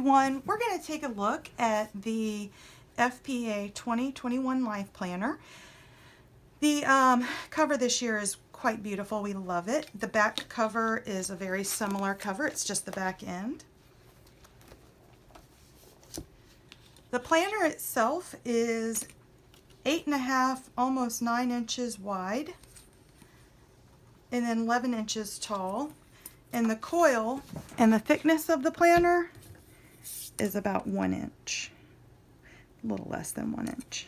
We're going to take a look at the FPEA 2021 Life Planner. The cover this year is quite beautiful. We love it. The back cover is a very similar cover. It's just the back end. The planner itself is 8.5, almost 9 inches wide, and then 11 inches tall. And the coil and the thickness of the planner is about 1 inch, a little less than 1 inch.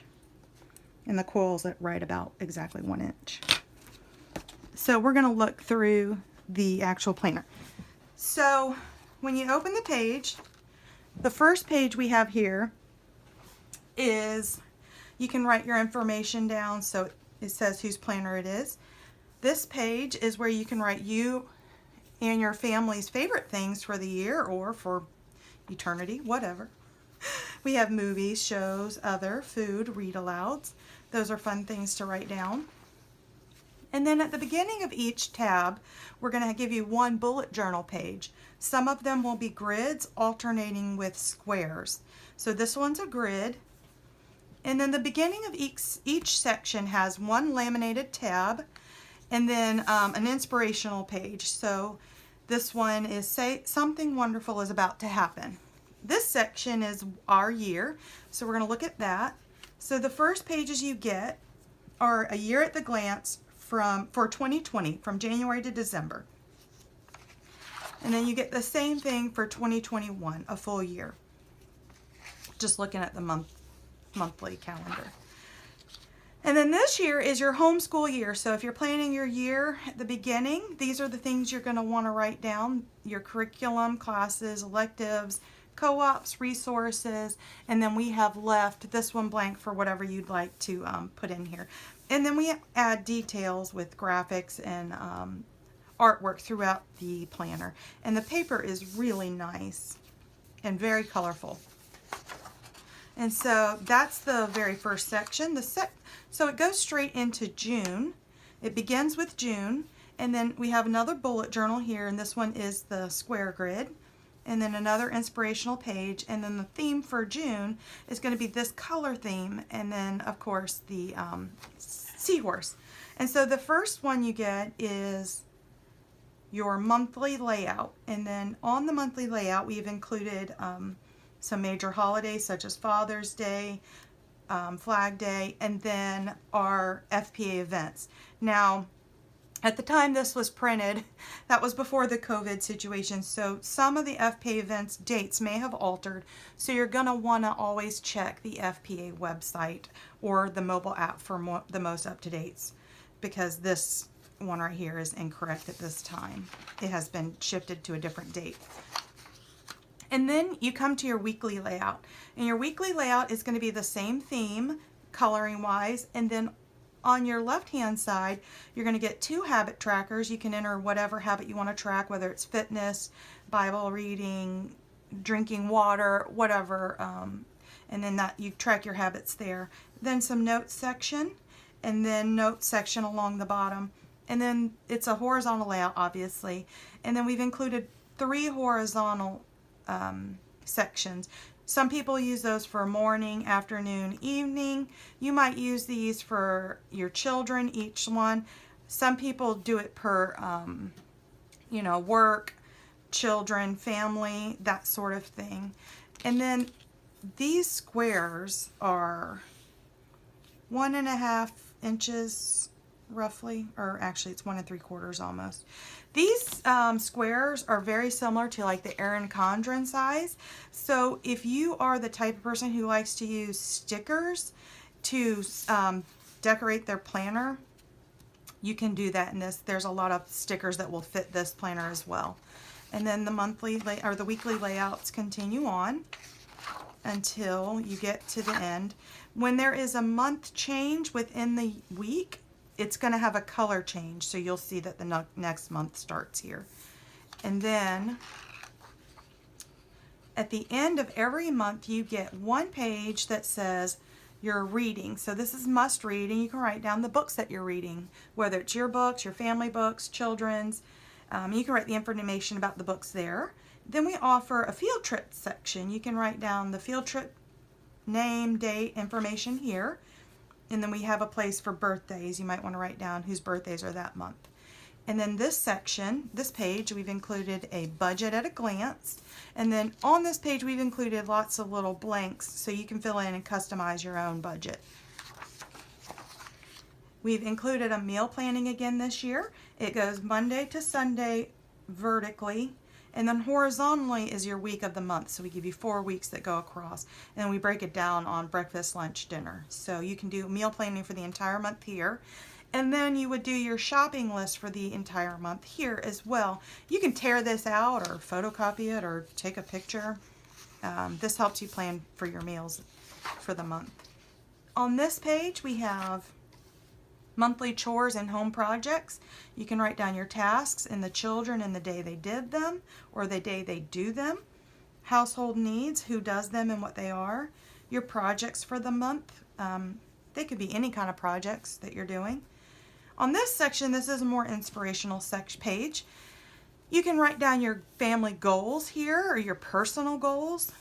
And the coil's at right about exactly 1 inch. So we're going to look through the actual planner. So when you open the page, the first page we have here is you can write your information down, so it says whose planner it is. This page is where you can write you and your family's favorite things for the year or for eternity, whatever. We have movies, shows, other, food, read alouds. Those are fun things to write down. And then at the beginning of each tab, we're going to give you one bullet journal page. Some of them will be grids alternating with squares. So this one's a grid. And then the beginning of each section has one laminated tab and then an inspirational page. So this one is say something wonderful is about to happen. This section is our year, so we're going to look at that. So the first pages you get are a year at the glance for 2020, from January to December. And then you get the same thing for 2021, a full year. Just looking at the monthly calendar. And then this year is your homeschool year. So if you're planning your year at the beginning, these are the things you're going to want to write down: your curriculum, classes, electives, co-ops, resources, and then we have left this one blank for whatever you'd like to put in here. And then we add details with graphics and artwork throughout the planner. And the paper is really nice and very colorful. And so that's the very first section. So it goes straight into June. It begins with June, and then we have another bullet journal here, and this one is the square grid, and then another inspirational page, and then the theme for June is going to be this color theme, and then of course the seahorse. And so the first one you get is your monthly layout, and then on the monthly layout we've included some major holidays such as Father's Day, Flag Day, and then our FPA events. Now, at the time this was printed, that was before the COVID situation, so some of the FPA events dates may have altered, so you're going to want to always check the FPA website or the mobile app for the most up-to-dates, because this one right here is incorrect at this time. It has been shifted to a different date. And then you come to your weekly layout, and your weekly layout is going to be the same theme coloring wise, and then on your left hand side you're going to get 2 habit trackers. You can enter whatever habit you want to track, whether it's fitness, Bible reading, drinking water, whatever, and then that you track your habits there. Then some notes section, and then notes section along the bottom, and then it's a horizontal layout obviously, and then we've included 3 horizontal sections. Some people use those for morning, afternoon, evening. You might use these for your children, each one. Some people do it per, work, children, family, that sort of thing. And then these squares are 1.5 inches roughly, or actually it's 1 3/4 almost. These squares are very similar to like the Erin Condren size. So if you are the type of person who likes to use stickers to decorate their planner, you can do that in this. There's a lot of stickers that will fit this planner as well. And then the weekly layouts continue on until you get to the end. When there is a month change within the week, it's going to have a color change, so you'll see that the next month starts here. And then at the end of every month you get one page that says your reading. So this is must read, and you can write down the books that you're reading, whether it's your books, your family books, children's. You can write the information about the books there. Then we offer a field trip section. You can write down the field trip name, date, information here. And then we have a place for birthdays. You might want to write down whose birthdays are that month. And then this section, this page, we've included a budget at a glance. And then on this page, we've included lots of little blanks so you can fill in and customize your own budget. We've included a meal planning again this year. It goes Monday to Sunday vertically, and then horizontally is your week of the month. So we give you 4 weeks that go across, and we break it down on breakfast, lunch, dinner. So you can do meal planning for the entire month here. And then you would do your shopping list for the entire month here as well. You can tear this out or photocopy it or take a picture. This helps you plan for your meals for the month. On this page we have monthly chores and home projects. You can write down your tasks and the children and the day they did them or the day they do them. Household needs, who does them and what they are. Your projects for the month. They could be any kind of projects that you're doing. On this section, this is a more inspirational page. You can write down your family goals here or your personal goals.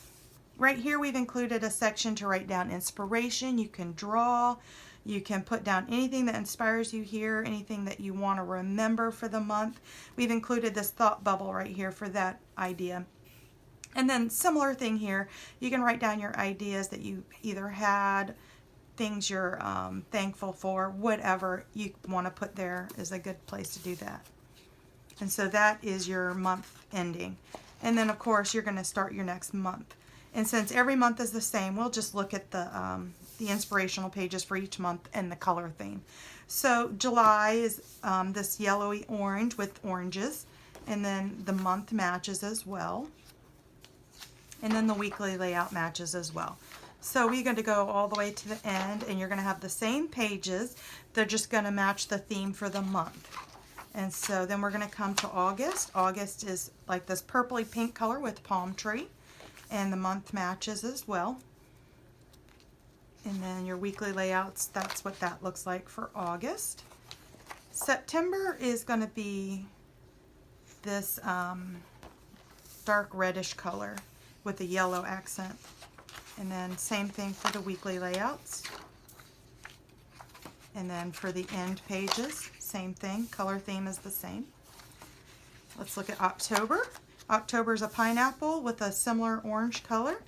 Right here we've included a section to write down inspiration. You can draw. You can put down anything that inspires you here, anything that you want to remember for the month. We've included this thought bubble right here for that idea. And then similar thing here, you can write down your ideas that you either had, things you're thankful for, whatever you want to put there is a good place to do that. And so that is your month ending. And then of course you're going to start your next month. And since every month is the same, we'll just look at the inspirational pages for each month and the color theme. So July is this yellowy orange with oranges, and then the month matches as well. And then the weekly layout matches as well. So we're going to go all the way to the end, and you're going to have the same pages. They're just going to match the theme for the month. And so then we're going to come to August. August is like this purpley pink color with palm tree, and the month matches as well. And then your weekly layouts, that's what that looks like for August. September is going to be this dark reddish color with a yellow accent. And then same thing for the weekly layouts. And then for the end pages, same thing. Color theme is the same. Let's look at October. October is a pineapple with a similar orange color.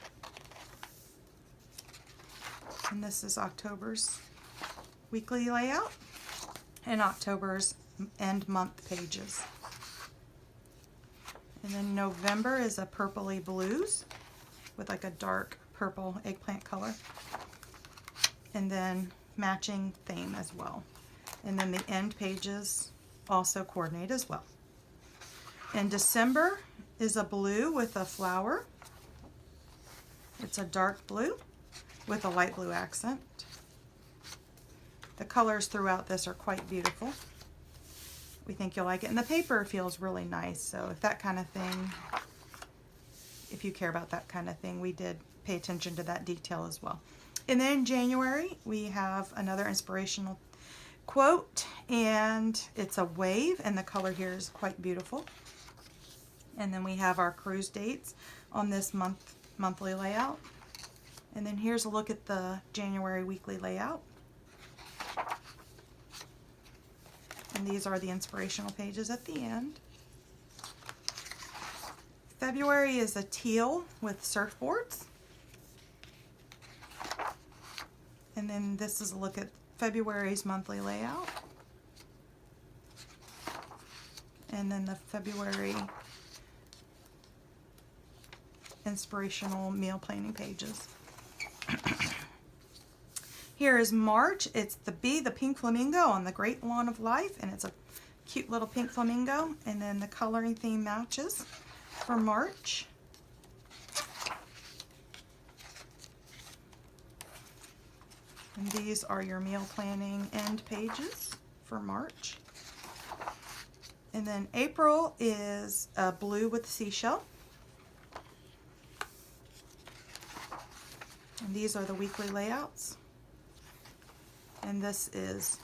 And this is October's weekly layout and October's end month pages. And then November is a purpley blues with like a dark purple eggplant color. And then matching theme as well. And then the end pages also coordinate as well. And December is a blue with a flower. It's a dark blue with a light blue accent. The colors throughout this are quite beautiful. We think you'll like it. And the paper feels really nice. So if that kind of thing, if you care about that kind of thing, we did pay attention to that detail as well. And then in January, we have another inspirational quote, and it's a wave, and the color here is quite beautiful. And then we have our cruise dates on this monthly layout. And then here's a look at the January weekly layout. And these are the inspirational pages at the end. February is a teal with surfboards. And then this is a look at February's monthly layout. And then the February inspirational meal planning pages. Here is March. It's the bee, the pink flamingo on the Great Lawn of Life, and it's a cute little pink flamingo. And then the coloring theme matches for March. And these are your meal planning end pages for March. And then April is a blue with seashell. And these are the weekly layouts. And this is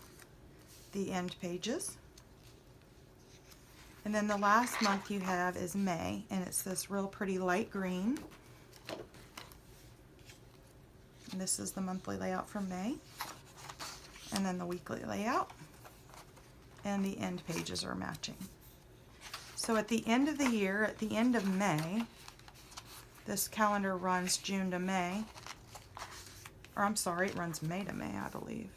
the end pages. And then the last month you have is May, and it's this real pretty light green. And this is the monthly layout for May. And then the weekly layout. And the end pages are matching. So at the end of the year, at the end of May, this calendar runs June to May. Or I'm sorry, it runs May to May, I believe.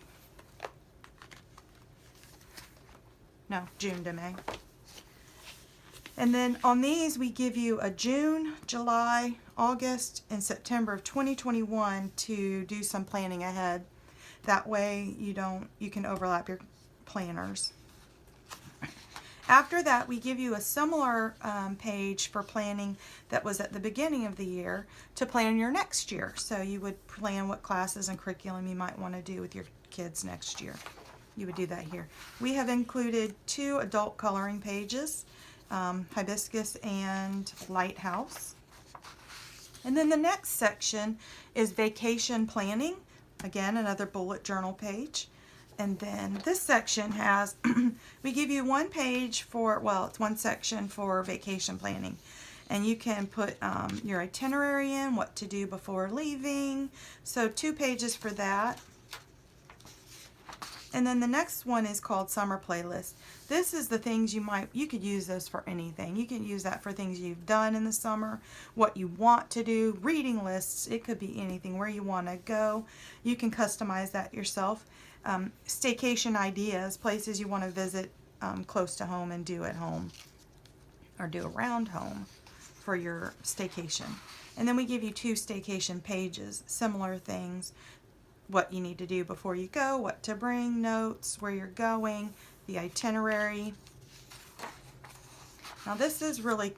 No, June to May. And then on these, we give you a June, July, August, and September of 2021 to do some planning ahead. That way you can overlap your planners. After that, we give you a similar page for planning that was at the beginning of the year to plan your next year. So you would plan what classes and curriculum you might want to do with your kids next year. You would do that here. We have included 2 adult coloring pages, Hibiscus and Lighthouse. And then the next section is vacation planning. Again, another bullet journal page. And then this section has, we give you one page for, well, it's one section for vacation planning. And you can put your itinerary in, what to do before leaving. So 2 pages for that. And then the next one is called Summer Playlist. This is the things you could use this for anything. You can use that for things you've done in the summer, what you want to do, reading lists. It could be anything, where you want to go. You can customize that yourself. Staycation ideas, places you want to visit close to home and do at home or do around home for your staycation. And then we give you 2 staycation pages, similar things, what you need to do before you go, what to bring, notes, where you're going, the itinerary. Now this is really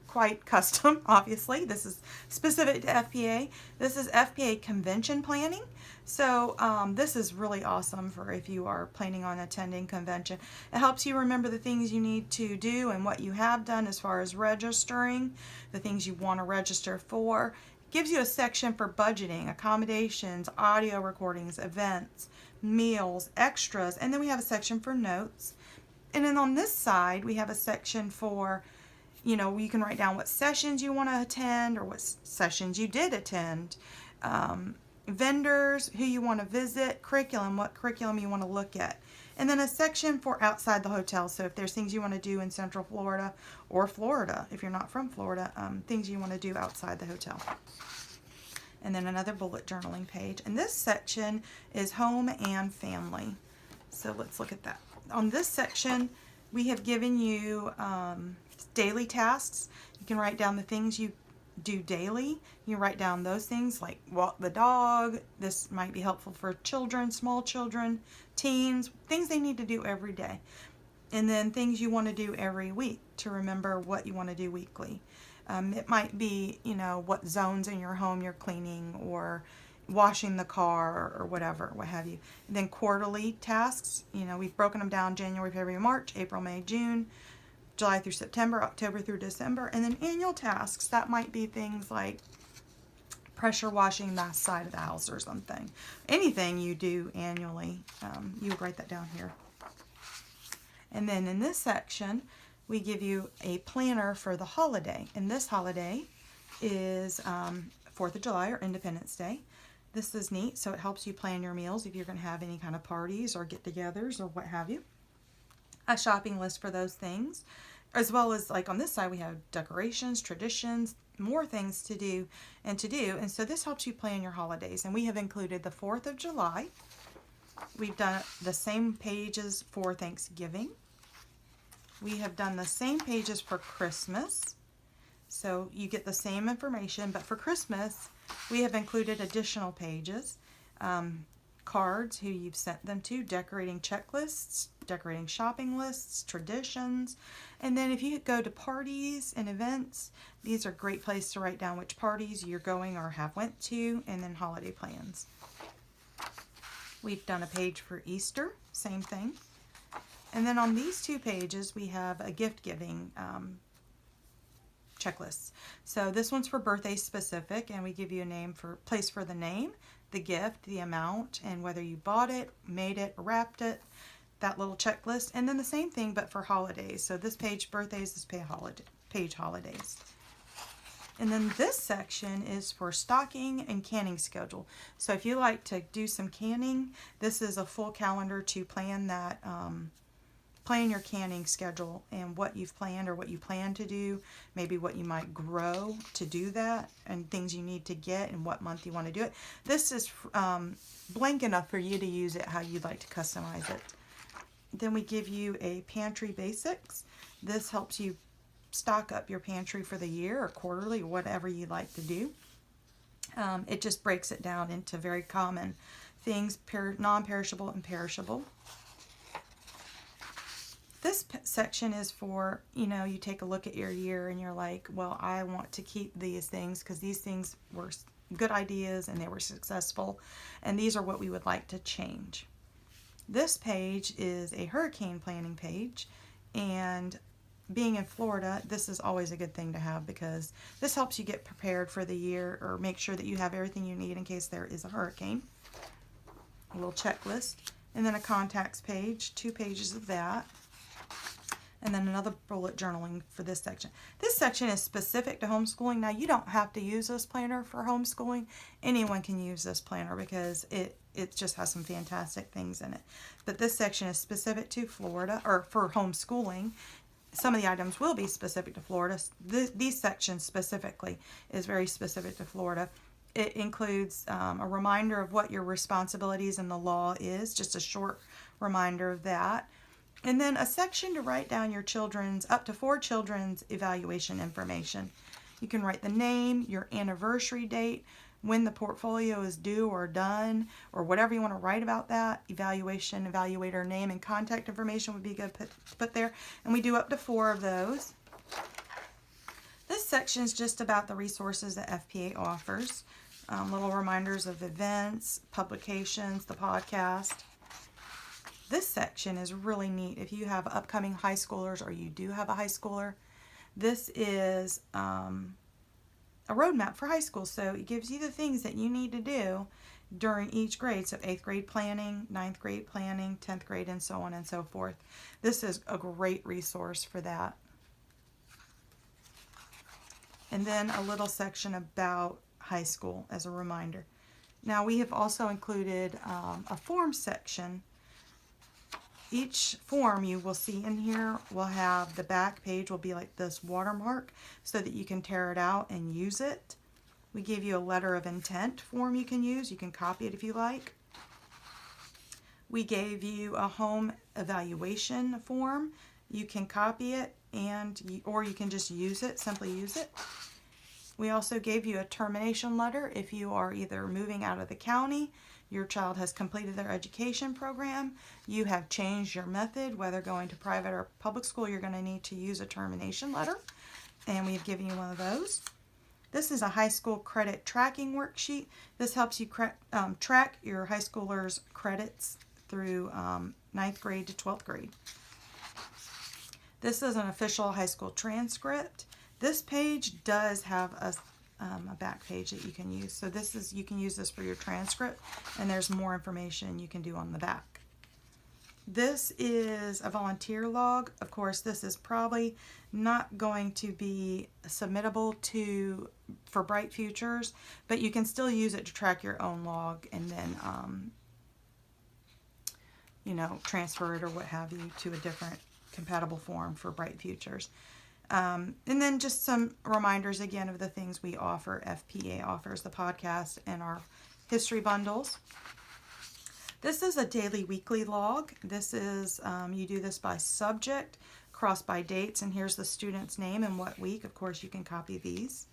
quite custom, obviously. This is specific to FPEA. This is FPEA convention planning. So this is really awesome for if you are planning on attending convention. It helps you remember the things you need to do and what you have done as far as registering, the things you want to register for. It gives you a section for budgeting, accommodations, audio recordings, events, meals, extras, and then we have a section for notes. And then on this side, we have a section for, you can write down what sessions you want to attend or what sessions you did attend. Vendors, who you want to visit, curriculum, what curriculum you want to look at. And then a section for outside the hotel. So if there's things you want to do in Central Florida or Florida, if you're not from Florida, things you want to do outside the hotel. And then another bullet journaling page. And this section is home and family. So let's look at that. On this section, we have given you daily tasks. You can write down the things you do daily. You write down those things like walk the dog. This might be helpful for children, small children, teens, things they need to do every day. And then things you want to do every week to remember what you want to do weekly. It might be, what zones in your home you're cleaning or washing the car or whatever, what have you. And then quarterly tasks, we've broken them down January, February, March, April, May, June, July through September, October through December. And then annual tasks, that might be things like pressure washing the side of the house or something. Anything you do annually, you would write that down here. And then in this section, we give you a planner for the holiday. And this holiday is 4th of July or Independence Day. This is neat, so it helps you plan your meals if you're going to have any kind of parties or get-togethers or what have you. A shopping list for those things, as well as like on this side we have decorations, traditions, more things to do. And so this helps you plan your holidays. And we have included the 4th of July. We've done the same pages for Thanksgiving. We have done the same pages for Christmas. So you get the same information, but for Christmas, we have included additional pages, cards, who you've sent them to, decorating checklists, decorating shopping lists, traditions. And then if you go to parties and events, these are a great place to write down which parties you're going or have went to, and then holiday plans. We've done a page for Easter, same thing. And then on these 2 pages, we have a gift giving checklist. So this one's for birthday specific, and we give you a place for the name, the gift, the amount, and whether you bought it, made it, wrapped it, that little checklist. And then the same thing, but for holidays. So this page, birthdays, this page holidays. And then this section is for stocking and canning schedule. So if you like to do some canning, this is a full calendar to plan that, plan your canning schedule and what you've planned or what you plan to do, maybe what you might grow to do that, and things you need to get and what month you want to do it. This is blank enough for you to use it how you'd like to customize it. Then we give you a pantry basics. This helps you stock up your pantry for the year or quarterly or whatever you like to do. It just breaks it down into very common things, non-perishable and perishable. This section is for, you know, you take a look at your year and you're like, well, I want to keep these things because these things were good ideas and they were successful, and these are what we would like to change. This page is a hurricane planning page, and being in Florida, this is always a good thing to have because this helps you get prepared for the year or make sure that you have everything you need in case there is a hurricane. A little checklist, and then a contacts page, 2 pages of that. And then another bullet journaling for this section. This section is specific to homeschooling. Now, you don't have to use this planner for homeschooling. Anyone can use this planner because it just has some fantastic things in it. But this section is specific to Florida, or for homeschooling. Some of the items will be specific to Florida. These sections specifically is very specific to Florida. It includes a reminder of what your responsibilities in the law is, just a short reminder of that. And then a section to write down your children's, up to 4 children's evaluation information. You can write the name, your anniversary date, when the portfolio is due or done, or whatever you want to write about that. Evaluation, evaluator name, and contact information would be good to put there. And we do up to 4 of those. This section is just about the resources that FPEA offers. Little reminders of events, publications, the podcast. This section is really neat if you have upcoming high schoolers or you do have a high schooler. This is a roadmap for high school, so it gives you the things that you need to do during each grade. So 8th grade planning, 9th grade planning, 10th grade, and so on and so forth. This is a great resource for that. And then a little section about high school as a reminder. Now, we have also included a form section. Each form you will see in here will have the back page will be like this watermark so that you can tear it out and use it. We give you a letter of intent form you can use. You can copy it if you like. We gave you a home evaluation form. You can copy it or you can just use it, simply use it. We also gave you a termination letter if you are either moving out of the county, your child has completed their education program, you have changed your method, whether going to private or public school, you're going to need to use a termination letter, and we've given you one of those. This is a high school credit tracking worksheet. This helps you track your high schoolers' credits through 9th grade to 12th grade. This is an official high school transcript. This page does have a back page that you can use. So you can use this for your transcript, and there's more information you can do on the back. This is a volunteer log. Of course, this is probably not going to be submittable for Bright Futures, but you can still use it to track your own log and then transfer it or what have you to a different compatible form for Bright Futures. And then just some reminders again of the things we offer. FPEA offers the podcast and our history bundles. This is a daily weekly log. This is, you do this by subject, cross by dates, and here's the student's name and what week. Of course, you can copy these.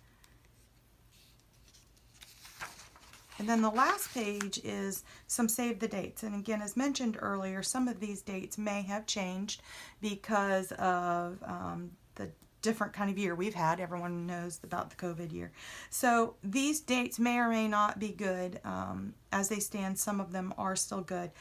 And then the last page is some save the dates. And again, as mentioned earlier, some of these dates may have changed because of the different kind of year we've had. Everyone knows about the COVID year. So these dates may or may not be good. As they stand, some of them are still good.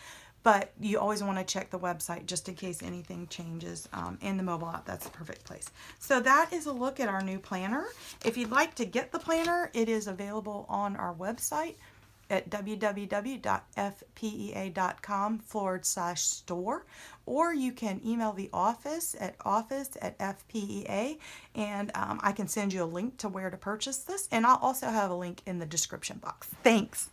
But you always want to check the website just in case anything changes. In the mobile app, that's the perfect place. So that is a look at our new planner. If you'd like to get the planner, it is available on our website. at www.fpea.com/store, or you can email the office at office@fpea, and I can send you a link to where to purchase this, and I'll also have a link in the description box. Thanks.